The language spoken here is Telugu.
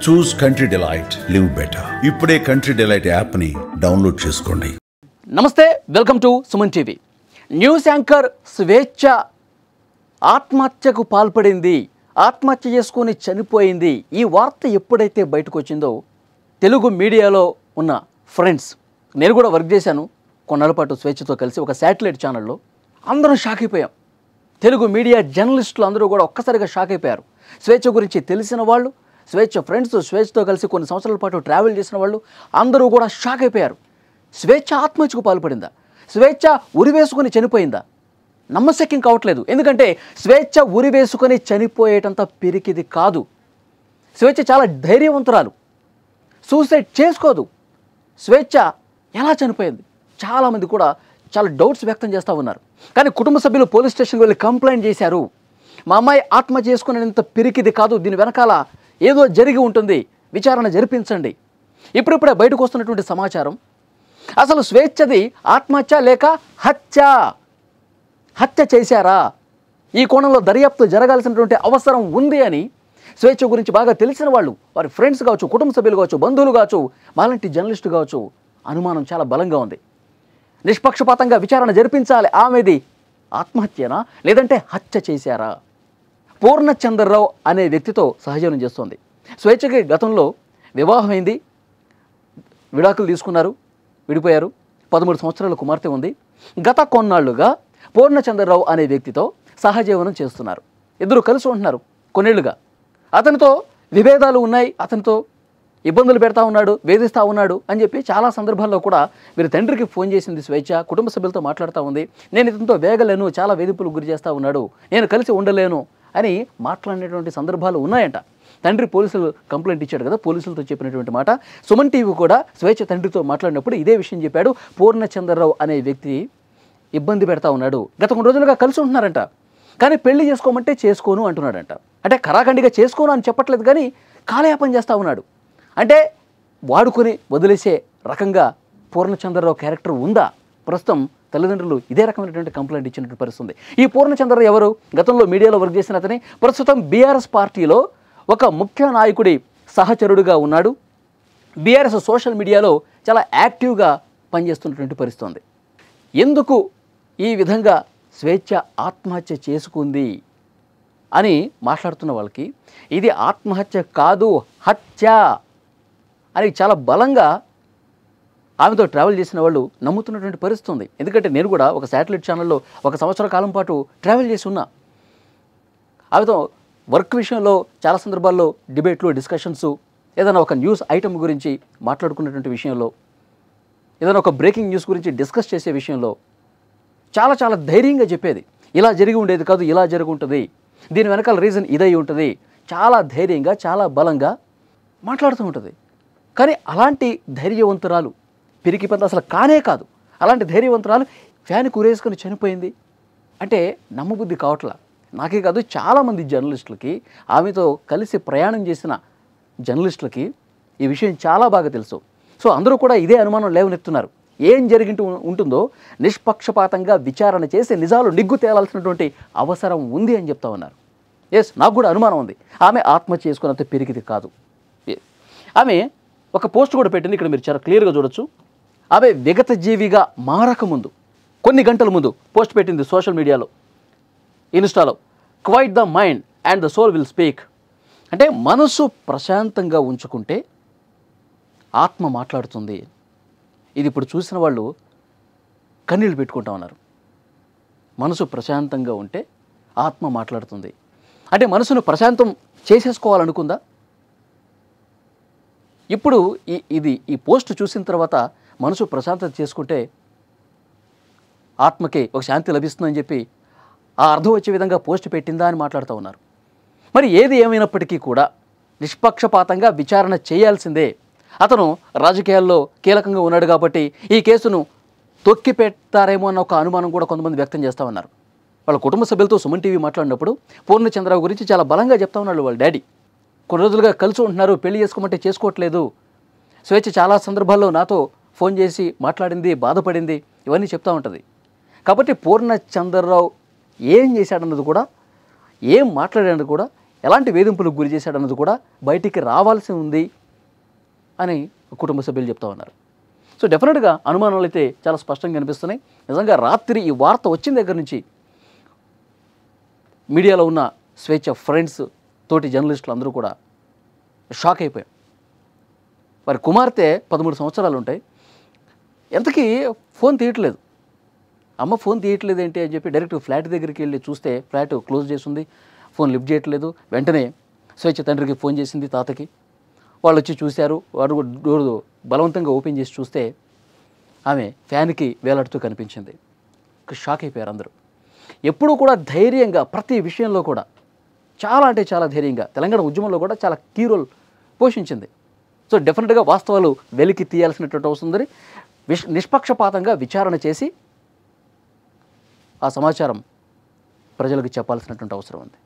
చూస్ కంట్రీ డిలైట్, లివ్ బెటర్. ఇప్పుడే కంట్రీ డిలైట్ యాప్ని డౌన్లోడ్ చేసుకోండి. నమస్తే, welcome to Suman TV. News anchor స్వేచ్ఛ ఆత్మహత్యకు పాల్పడింది, ఆత్మహత్య చేసుకొని చనిపోయింది. ఈ వార్త ఎప్పుడైతే బయటకు వచ్చిందో తెలుగు మీడియాలో ఉన్న ఫ్రెండ్స్, నేను కూడా వర్క్ చేశాను కొన్నాళ్ళ పాటు స్వేచ్ఛతో కలిసి ఒక శాటిలైట్ ఛానల్లో, అందరం షాక్ అయిపోయాం. తెలుగు మీడియా జర్నలిస్టులు అందరూ కూడా ఒక్కసారిగా షాక్ అయిపోయారు. స్వేచ్ఛ గురించి తెలిసిన వాళ్ళు, స్వేచ్ఛ ఫ్రెండ్స్, స్వేచ్ఛతో కలిసి కొన్ని సంవత్సరాల పాటు ట్రావెల్ చేసిన వాళ్ళు అందరూ కూడా షాక్ అయిపోయారు. స్వేచ్ఛ ఆత్మహత్యకు పాల్పడిందా? స్వేచ్ఛ ఉరివేసుకొని చనిపోయిందా? నమ్మశక్యం కావట్లేదు. ఎందుకంటే స్వేచ్ఛ ఉరివేసుకొని చనిపోయేటంత పిరికిది కాదు. స్వేచ్ఛ చాలా ధైర్యవంతురాలు, సూసైడ్ చేసుకోదు. స్వేచ్ఛ ఎలా చనిపోయింది? చాలామంది కూడా చాలా డౌట్స్ వ్యక్తం చేస్తూ ఉన్నారు. కానీ కుటుంబ సభ్యులు పోలీస్ స్టేషన్కి వెళ్ళి కంప్లైంట్ చేశారు. మా అమ్మాయి ఆత్మహత్య చేసుకునేంత పిరికిది కాదు, దీని వెనకాల ఏదో జరిగి ఉంటుంది, విచారణ జరిపించండి. ఇప్పుడిప్పుడే బయటకు వస్తున్నటువంటి సమాచారం, అసలు స్వేచ్ఛది ఆత్మహత్య లేక హత్య చేశారా? ఈ కోణంలో దర్యాప్తు జరగాల్సినటువంటి అవసరం ఉంది అని స్వేచ్ఛ గురించి బాగా తెలిసిన వాళ్ళు, వారి ఫ్రెండ్స్ కావచ్చు, కుటుంబ సభ్యులు కావచ్చు, బంధువులు కావచ్చు, మాలాంటి జర్నలిస్టు కావచ్చు, అనుమానం చాలా బలంగా ఉంది. నిష్పక్షపాతంగా విచారణ జరిపించాలి. ఆమెది ఆత్మహత్యనా లేదంటే హత్య చేశారా? పూర్ణచంద్రరావు అనే వ్యక్తితో సహజీవనం చేస్తోంది. స్వేచ్ఛకి గతంలో వివాహమైంది, విడాకులు తీసుకున్నారు, విడిపోయారు. 13 సంవత్సరాల కుమార్తె ఉంది. గత కొన్నాళ్లుగా పూర్ణచంద్రరావు అనే వ్యక్తితో సహజీవనం చేస్తున్నారు. ఇద్దరు కలిసి ఉంటున్నారు కొన్నేళ్లుగా. అతనితో విభేదాలు ఉన్నాయి, అతనితో ఇబ్బందులు పెడతా ఉన్నాడు, వేధిస్తూ ఉన్నాడు అని చెప్పి చాలా సందర్భాల్లో కూడా వీరి తండ్రికి ఫోన్ చేసింది స్వేచ్ఛ. కుటుంబ సభ్యులతో మాట్లాడుతూ ఉంది. నేను ఇతనితో వేగలేను, చాలా వేధింపులకు గురి చేస్తూ ఉన్నాడు, నేను కలిసి ఉండలేను అని మాట్లాడినటువంటి సందర్భాలు ఉన్నాయంట. తండ్రి పోలీసులు కంప్లైంట్ ఇచ్చాడు కదా, పోలీసులతో చెప్పినటువంటి మాట. సుమన్ టీవీ కూడా స్వేచ్ఛ తండ్రితో మాట్లాడినప్పుడు ఇదే విషయం చెప్పాడు. పూర్ణచంద్రరావు అనే వ్యక్తి ఇబ్బంది పెడతా ఉన్నాడు, గత కొన్ని రోజులుగా కలిసి ఉంటున్నారంట, కానీ పెళ్లి చేసుకోమంటే చేసుకోను అంటున్నాడంట. అంటే ఖరాఖండిగా చేసుకోను అని చెప్పట్లేదు, కానీ కాలయాపన చేస్తూ ఉన్నాడు. అంటే వాడుకొని వదిలేసే రకంగా పూర్ణచంద్రరావు క్యారెక్టర్ ఉందా? ప్రస్తుతం తల్లిదండ్రులు ఇదే రకమైనటువంటి కంప్లైంట్ ఇచ్చినటువంటి పరిస్థితుంది. ఈ పూర్ణచంద్రరావు ఎవరు? గతంలో మీడియాలో వర్క్ చేసిన అతని, ప్రస్తుతం బీఆర్ఎస్ పార్టీలో ఒక ముఖ్య నాయకుడి సహచరుడుగా ఉన్నాడు. బీఆర్ఎస్ సోషల్ మీడియాలో చాలా యాక్టివ్గా పనిచేస్తున్నటువంటి పరిస్థితి ఉంది. ఎందుకు ఈ విధంగా స్వేచ్ఛ ఆత్మహత్య చేసుకుంది అని మాట్లాడుతున్న వాళ్ళకి ఇది ఆత్మహత్య కాదు, హత్య అని చాలా బలంగా ఆమెతో ట్రావెల్ చేసిన వాళ్ళు నమ్ముతున్నటువంటి పరిస్థితి ఉంది. ఎందుకంటే నేను కూడా ఒక శాటిలైట్ ఛానల్లో 1 సంవత్సర కాలం పాటు ట్రావెల్ చేసి ఉన్నా. ఆమెతో వర్క్ విషయంలో చాలా సందర్భాల్లో డిబేట్లు, డిస్కషన్స్, ఏదైనా ఒక న్యూస్ ఐటమ్ గురించి మాట్లాడుకున్నటువంటి విషయంలో, ఏదైనా ఒక బ్రేకింగ్ న్యూస్ గురించి డిస్కస్ చేసే విషయంలో చాలా చాలా ధైర్యంగా చెప్పేది. ఇలా జరిగి ఉండేది కాదు, ఇలా జరిగి ఉంటుంది, దీని వెనకాల రీజన్ ఇదై ఉంటుంది, చాలా ధైర్యంగా చాలా బలంగా మాట్లాడుతూ ఉంటుంది. కానీ అలాంటి ధైర్యవంతురాలు పిరికి పంత అసలు కానే కాదు. అలాంటి ధైర్యవంతురాలు ఫ్యాన్కి ఉరేసుకొని చనిపోయింది అంటే నమ్మబుద్ధి కావట్లా. నాకే కాదు, చాలామంది జర్నలిస్టులకి, ఆమెతో కలిసి ప్రయాణం చేసిన జర్నలిస్టులకి ఈ విషయం చాలా బాగా తెలుసు. సో అందరూ కూడా ఇదే అనుమానం లేవనెత్తున్నారు. ఏం జరిగింటూ ఉంటుందో నిష్పక్షపాతంగా విచారణ చేసి నిజాలు నిగ్గు తేలాల్సినటువంటి అవసరం ఉంది అని చెప్తా ఉన్నారు. ఎస్, నాకు కూడా అనుమానం ఉంది. ఆమె ఆత్మహత్య చేసుకున్నంత పిరికిది కాదు. ఆమె ఒక పోస్ట్ కూడా పెట్టింది, ఇక్కడ మీరు చాలా క్లియర్గా చూడొచ్చు. ఆమె విగత జీవిగా మారకముందు కొన్ని గంటల ముందు పోస్ట్ పెట్టింది సోషల్ మీడియాలో, ఇన్స్టాలో. Quiet the mind and the soul will speak. అంటే మనసు ప్రశాంతంగా ఉంచుకుంటే ఆత్మ మాట్లాడుతుంది. ఇది ఇప్పుడు చూసిన వాళ్ళు కన్నీళ్ళు పెట్టుకుంటా ఉన్నారు. మనసు ప్రశాంతంగా ఉంటే ఆత్మ మాట్లాడుతుంది. అంటే మనసును ప్రశాంతం చేసేసుకోవాలనుకుందా? ఇప్పుడు ఈ పోస్ట్ చూసిన తర్వాత మనసు ప్రశాంతత చేసుకుంటే ఆత్మకి ఒక శాంతి లభిస్తుందని చెప్పి ఆ అర్థం వచ్చే విధంగా పోస్ట్ పెట్టిందా అని మాట్లాడుతూ ఉన్నారు. మరి ఏది ఏమైనప్పటికీ కూడా నిష్పక్షపాతంగా విచారణ చేయాల్సిందే. అతను రాజకీయాల్లో కీలకంగా ఉన్నాడు కాబట్టి ఈ కేసును తొక్కి పెడతారేమో అన్న ఒక అనుమానం కూడా కొంతమంది వ్యక్తం చేస్తూ ఉన్నారు. వాళ్ళ కుటుంబ సభ్యులతో సుమన్ టీవీ మాట్లాడినప్పుడు పూర్ణచంద్రరావు గురించి చాలా బలంగా చెప్తా ఉన్నాడు వాళ్ళ డాడీ. కొన్ని రోజులుగా కలిసి ఉంటున్నారు, పెళ్లి చేసుకోమంటే చేసుకోవట్లేదు, స్వేచ్ఛ చాలా సందర్భాల్లో నాతో ఫోన్ చేసి మాట్లాడింది, బాధపడింది, ఇవన్నీ చెప్తూ ఉంటుంది. కాబట్టి పూర్ణచంద్రరావు ఏం చేశాడన్నది కూడా, ఏం మాట్లాడాడన్నది కూడా ఎలాంటి వేధింపులకు గురి చేశాడన్నది కూడా బయటికి రావాల్సి ఉంది అని కుటుంబ సభ్యులు చెప్తా ఉన్నారు. సో డెఫినెట్గా అనుమానాలు అయితే చాలా స్పష్టంగా కనిపిస్తున్నాయి. నిజంగా రాత్రి ఈ వార్త వచ్చిన దగ్గర నుంచి మీడియాలో ఉన్న స్వేచ్ఛ ఫ్రెండ్స్ తోటి జర్నలిస్టులు అందరూ కూడా షాక్ అయిపోయాం. వారి కుమార్తె 13 సంవత్సరాలు ఉంటాయి. ఎంతకీ ఫోన్ తీయట్లేదు. అమ్మ ఫోన్ తీయట్లేదు ఏంటి అని చెప్పి డైరెక్ట్ ఫ్లాట్ దగ్గరికి వెళ్ళి చూస్తే ఫ్లాట్ క్లోజ్ చేసి ఉంది, ఫోన్ లిఫ్ట్ చేయట్లేదు. వెంటనే స్వేచ్ఛ తండ్రికి ఫోన్ చేసింది, తాతకి. వాళ్ళు వచ్చి చూశారు. వాడు డోర్ బలవంతంగా ఓపెన్ చేసి చూస్తే ఆమె ఫ్యాన్కి వేలాడుతూ కనిపించింది. షాక్ అయిపోయారు అందరూ. ఎప్పుడూ కూడా ధైర్యంగా ప్రతి విషయంలో కూడా చాలా అంటే చాలా ధైర్యంగా తెలంగాణ ఉద్యమంలో కూడా చాలా కీ రోల్ పోషించింది. సో డెఫినెట్గా వాస్తవాలు వెలికి తీయాల్సినటువంటి అవసరం ఉంది. నిష్పక్షపాతంగా విచారణ చేసి ఆ సమాచారం ప్రజలకు చెప్పాల్సినటువంటి అవసరం ఉంది.